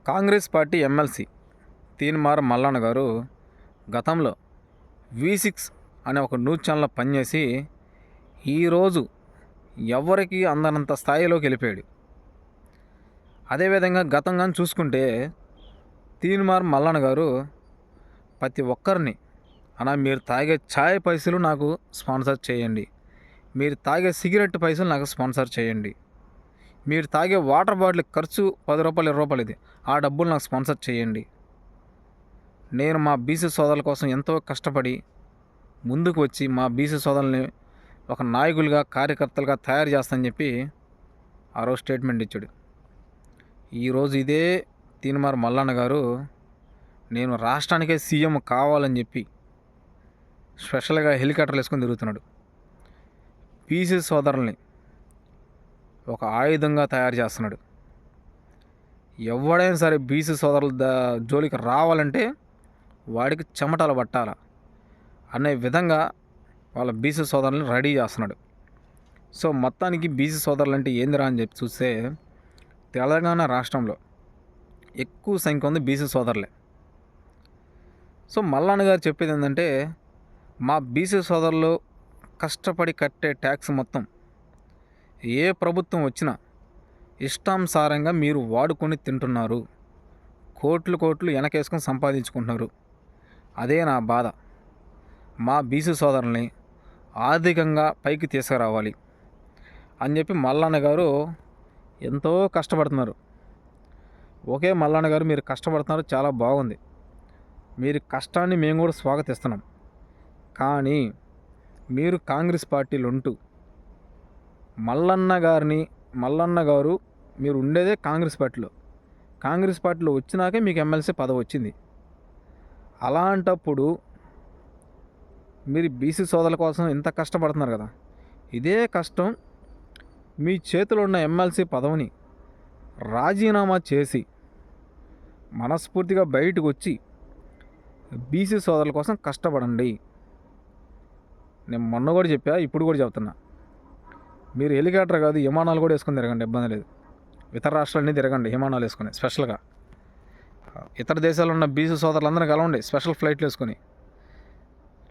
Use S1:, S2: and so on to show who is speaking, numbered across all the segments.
S1: Congress party MLC Teenmar Mallanna garu గతంలో V6 అనే ఒక న్యూస్ ఛానల్లో పనిచేసి ఈరోజు ఎవరికి అందనంత స్థాయిలోకి వెళ్ళిపోయాడు. అదేవిధంగా గతంగా చూసుకుంటే తీన్మార్ మల్లన్న గారు ప్రతి ఒక్కరిని మీరు తాగే ఛాయ్ పైసలు నాకు స్పాన్సర్ చేయండి, మీరు తాగే సిగరెట్ పైసలు నాకు స్పాన్సర్ చేయండి, మీరు తాగే వాటర్ బాటిల్ ఖర్చు 10 రూపాయలు 20 రూపాయలు ఇది, ఆ డబ్బులు నాకు స్పాన్సర్ చేయండి, నేను మా బీసీ సోదరుల కోసం ఎంతో కష్టపడి ముందుకు వచ్చి మా బీసీ సోదరుల్ని ఒక నాయకులుగా కార్యకర్తలుగా తయారు చేస్తానని చెప్పి ఆ రోజు స్టేట్మెంట్ ఇచ్చాడు. ఈరోజు ఇదే తీన్మార్ మల్లన్న గారు నేను రాష్ట్రానికే సీఎం కావాలని చెప్పి స్పెషల్గా హెలికాప్టర్లు వేసుకొని తిరుగుతున్నాడు. బీసీ సోదరుల్ని ఒక ఆయుధంగా తయారు చేస్తున్నాడు. ఎవడైనా సరే బీసీ సోదరుల జోలికి రావాలంటే వాడికి చెమటలు పట్టాల అనే విధంగా వాళ్ళ బీసీ సోదరులను రెడీ చేస్తున్నాడు. సో మొత్తానికి బీసీ సోదరులు అంటే ఏందిరా అని చెప్పి చూస్తే తెలంగాణ రాష్ట్రంలో ఎక్కువ సంఖ్య ఉంది బీసీ సోదరులే. సో మల్లన్న గారు చెప్పేది ఏంటంటే మా బీసీ సోదరులు కష్టపడి కట్టే ట్యాక్స్ మొత్తం ఏ ప్రభుత్వం వచ్చినా ఇష్టానుసారంగా మీరు వాడుకొని తింటున్నారు, కోట్లు కోట్లు వెనకేసుకొని సంపాదించుకుంటున్నారు. అదే నా బాధ. మా బీసీ సోదరుల్ని ఆర్థికంగా పైకి తీసుకురావాలి అని చెప్పి మల్లన్న గారు ఎంతో కష్టపడుతున్నారు. ఓకే మల్లన్న గారు, మీరు కష్టపడుతున్నారు, చాలా బాగుంది, మీరు కష్టాన్ని మేము కూడా స్వాగతిస్తున్నాం. కానీ మీరు కాంగ్రెస్ పార్టీలు ఉంటూ మల్లన్న గారు మీరు ఉండేదే కాంగ్రెస్ పార్టీలో వచ్చినాకే మీకు ఎమ్మెల్సీ పదవి వచ్చింది. అలాంటప్పుడు మీరు బీసీ సోదరుల కోసం ఇంత కష్టపడుతున్నారు కదా, ఇదే కష్టం మీ చేతిలో ఉన్న ఎమ్మెల్సీ పదవిని రాజీనామా చేసి మనస్ఫూర్తిగా బయటకు వచ్చి బీసీ సోదరుల కోసం కష్టపడండి. నేను మొన్న కూడా చెప్పా, ఇప్పుడు కూడా చెప్తున్నా, మీరు హెలికాప్టర్ కాదు విమానాలు కూడా వేసుకొని తిరగండి, ఇబ్బంది లేదు. ఇతర రాష్ట్రాలన్నీ తిరగండి విమానాలు వేసుకొని. స్పెషల్గా ఇతర దేశాల్లో ఉన్న బీసీ సోదరులందరూ కలవండి స్పెషల్ ఫ్లైట్లు వేసుకొని.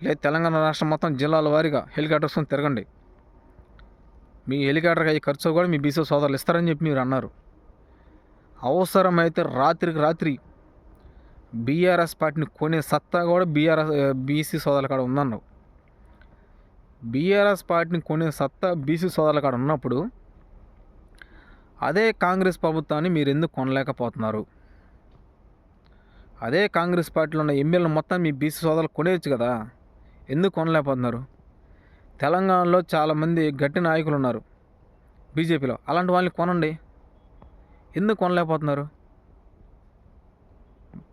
S1: లేదు తెలంగాణ రాష్ట్రం మొత్తం జిల్లాల వారీగా హెలికాప్టర్స్ తిరగండి. మీ హెలికాప్టర్కి అయ్యే ఖర్చు కూడా మీ బీసీ సోదరులు ఇస్తారని చెప్పి మీరు అన్నారు. అవసరమైతే రాత్రికి రాత్రి బీఆర్ఎస్ పార్టీని కొనే సత్తా కూడా బీసీ సోదరుల కాడ ఉందన్నావు. బీఆర్ఎస్ పార్టీని కొనే సత్తా బీసీ సోదరుల కాడ ఉన్నప్పుడు అదే కాంగ్రెస్ ప్రభుత్వాన్ని మీరు ఎందుకు కొనలేకపోతున్నారు? అదే కాంగ్రెస్ పార్టీలో ఉన్న ఎమ్మెల్యేలు మొత్తం మీ బీసీ సోదరులు కొనేయచ్చు కదా, ఎందుకు కొనలేకపోతున్నారు? తెలంగాణలో చాలామంది గట్టి నాయకులు ఉన్నారు బీజేపీలో, అలాంటి వాళ్ళని కొనండి, ఎందుకు కొనలేకపోతున్నారు?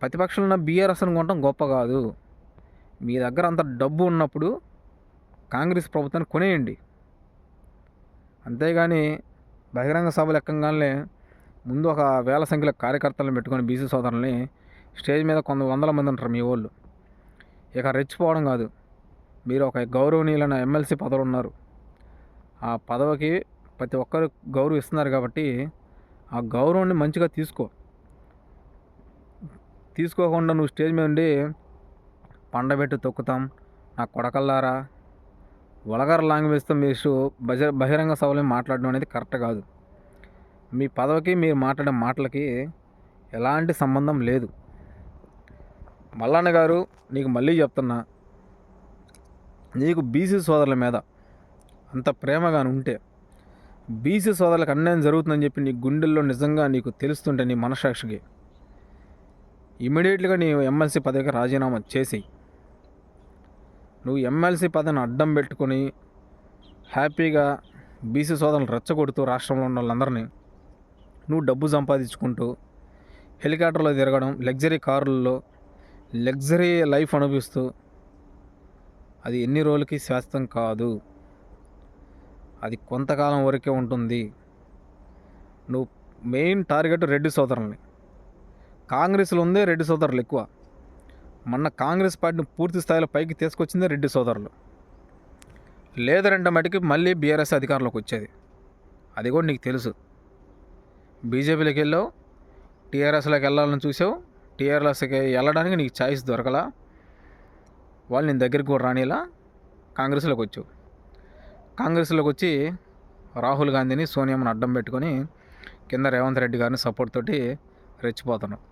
S1: ప్రతిపక్షంలో ఉన్న బీఆర్ఎస్ని కొనడం గొప్ప కాదు. మీ దగ్గర అంత డబ్బు ఉన్నప్పుడు కాంగ్రెస్ ప్రభుత్వాన్ని కొనేయండి. అంతేగాని బహిరంగ సభలు ఎక్కగానే ముందు ఒక వేల సంఖ్యలో కార్యకర్తలను పెట్టుకొని బీసీ సోదరుల్ని స్టేజ్ మీద కొంత వందల మంది ఉంటారు మీ వాళ్ళు, ఇక రెచ్చిపోవడం కాదు. మీరు ఒక గౌరవనీయులైన ఎమ్మెల్సీ పదవులు ఉన్నారు, ఆ పదవికి ప్రతి ఒక్కరు గౌరవిస్తున్నారు కాబట్టి ఆ గౌరవాన్ని మంచిగా తీసుకోకుండా నువ్వు స్టేజ్ మీద ఉండి పండబెట్టి తొక్కుతాం నా కొడకల్లారా వల్గర్ లాంగ్వేజ్తో మీరు బహిరంగ సభలో మాట్లాడడం అనేది కరెక్ట్ కాదు. మీ పదవికి మీరు మాట్లాడే మాటలకి ఎలాంటి సంబంధం లేదు. మల్లన్న గారు, నీకు మళ్ళీ చెప్తున్నా, నీకు బీసీ సోదరుల మీద అంత ప్రేమగా ఉంటే, బీసీ సోదరులకు అన్యాయం జరుగుతుందని చెప్పి నీ గుండెల్లో నిజంగా నీకు తెలుస్తుంటే నీ మనసాక్షికి ఇమీడియట్గా నీ ఎమ్మెల్సీ పదవికి రాజీనామా చేసి నువ్వు ఎమ్మెల్సీ పదవిని అడ్డం పెట్టుకొని హ్యాపీగా బీసీ సోదరులను రెచ్చగొడుతూ రాష్ట్రంలో ఉన్న వాళ్ళందరినీ నువ్వు డబ్బు సంపాదించుకుంటూ హెలికాప్టర్లో తిరగడం, లగ్జరీ కారుల్లో లగ్జరీ లైఫ్ అనుభవిస్తూ, అది ఎన్ని రోజులకి శాశ్వతం కాదు, అది కొంతకాలం వరకే ఉంటుంది. నువ్వు మెయిన్ టార్గెట్ రెడ్డి సోదరుల్ని. కాంగ్రెస్లో ఉందే రెడ్డి సోదరులు ఎక్కువ. మొన్న కాంగ్రెస్ పార్టీని పూర్తి స్థాయిలో పైకి తీసుకొచ్చిందే రెడ్డి సోదరులు. లేదంటే మటుకి మళ్ళీ బీఆర్ఎస్ అధికారంలోకి వచ్చేది, అది కూడా నీకు తెలుసు. బీజేపీలోకి వెళ్ళావు, టీఆర్ఎస్లోకి వెళ్ళాలని చూసావు, టీఆర్ఎస్కి వెళ్ళడానికి నీకు ఛాయిస్ దొరకలా, వాళ్ళు నేను దగ్గరికి కూడా రానిలా కాంగ్రెస్లోకి వచ్చావు. కాంగ్రెస్లోకి వచ్చి రాహుల్ గాంధీని, సోనియాని అడ్డం పెట్టుకొని కింద రేవంత్ రెడ్డి గారిని సపోర్ట్ తోటి రెచ్చిపోతున్నావు.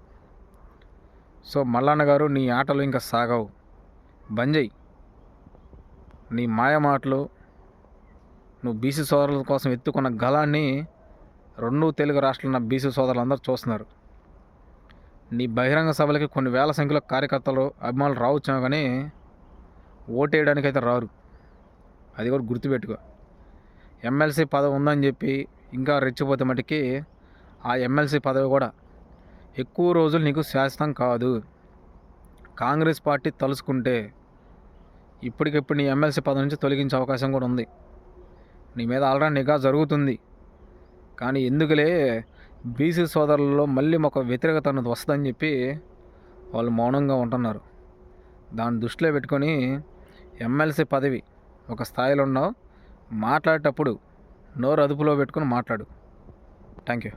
S1: సో మల్లన్న గారు, నీ ఆటలు ఇంకా సాగవు, బంద్ చెయ్యి. నీ మాయ మాటలు, నువ్వు బీసీ సోదరుల కోసం ఎత్తుకున్న గలాన్ని 2 తెలుగు రాష్ట్రాల ఉన్న బీసీ సోదరులు అందరూ చూస్తున్నారు. నీ బహిరంగ సభలకి కొన్ని వేల సంఖ్యలో కార్యకర్తలు, అభిమానులు రావచ్చాము, కానీ ఓటేయడానికైతే రారు. అది కూడా గుర్తుపెట్టుకో. ఎమ్మెల్సీ పదవి ఉందని చెప్పి ఇంకా రెచ్చిపోతే మటుకి ఆ ఎమ్మెల్సీ పదవి కూడా ఎక్కువ రోజులు నీకు శాశ్వతం కాదు. కాంగ్రెస్ పార్టీ తలుసుకుంటే ఇప్పటికిప్పుడు నీ ఎమ్మెల్సీ పదవి నుంచి తొలగించే అవకాశం కూడా ఉంది. నీ మీద ఆల్రెడీ నిఘా జరుగుతుంది. కానీ ఎందుకులే, బీసీ సోదరులలో మళ్ళీ ఒక వ్యతిరేకత అన్నది వస్తుందని చెప్పి వాళ్ళు మౌనంగా ఉంటున్నారు. దాన్ని దృష్టిలో పెట్టుకొని ఎమ్మెల్సీ పదవి ఒక స్థాయిలో ఉన్నావు, మాట్లాడేటప్పుడు నోరు అదుపులో పెట్టుకొని మాట్లాడు. Thank you.